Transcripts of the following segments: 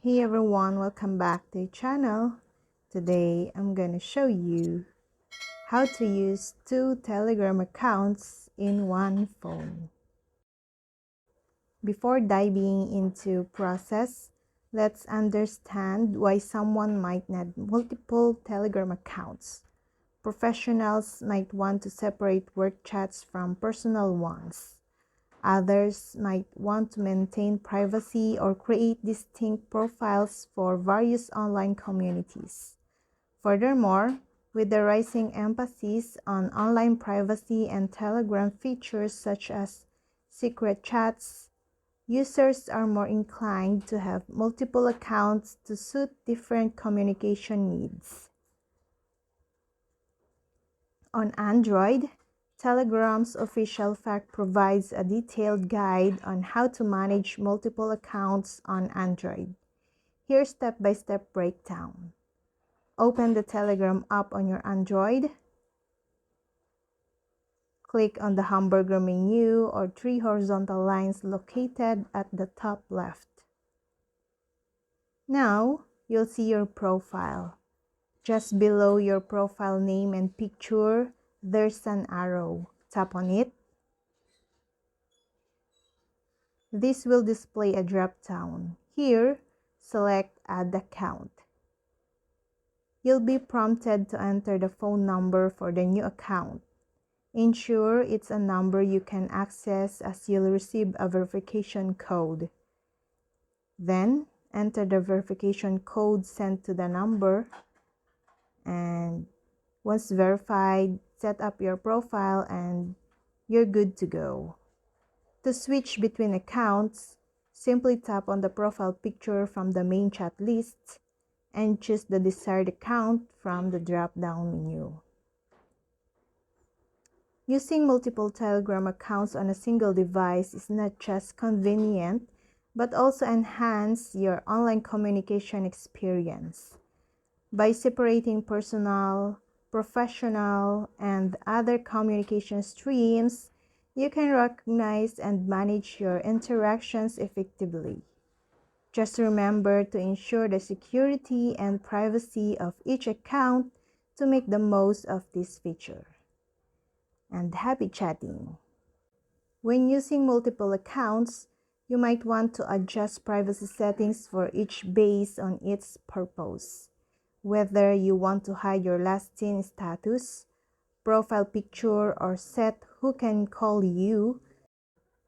Hey everyone, welcome back to the channel. Today I'm gonna show you how to use 2 Telegram accounts in one phone. Before diving into process, let's understand why someone might need multiple Telegram accounts. Professionals might want to separate work chats from personal ones. Others might want to maintain privacy or create distinct profiles for various online communities. Furthermore, with the rising emphasis on online privacy and Telegram features such as secret chats, users are more inclined to have multiple accounts to suit different communication needs. On Android, Telegram's official FAQ provides a detailed guide on how to manage multiple accounts on Android. Here's step-by-step breakdown. Open the Telegram app on your Android. Click on the hamburger menu or 3 horizontal lines located at the top left. Now, you'll see your profile. Just below your profile name and picture, there's an arrow. Tap on it. This will display a drop-down. Here, select Add Account. You'll be prompted to enter the phone number for the new account. Ensure it's a number you can access as you'll receive a verification code. Then, enter the verification code sent to the number, and once verified, set up your profile and you're good to go. To switch between accounts, simply tap on the profile picture from the main chat list and choose the desired account from the drop-down menu. Using multiple Telegram accounts on a single device is not just convenient, but also enhance your online communication experience. By separating personal, professional, and other communication streams, you can recognize and manage your interactions effectively. Just remember to ensure the security and privacy of each account to make the most of this feature. And happy chatting! When using multiple accounts, you might want to adjust privacy settings for each based on its purpose. Whether you want to hide your last seen status, profile picture, or set who can call you,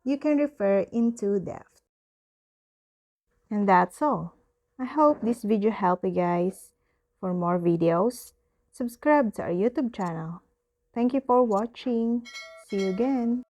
you can refer into depth. And that's all. I hope this video helped you guys. For more videos, subscribe to our YouTube channel. Thank you for watching. See you again.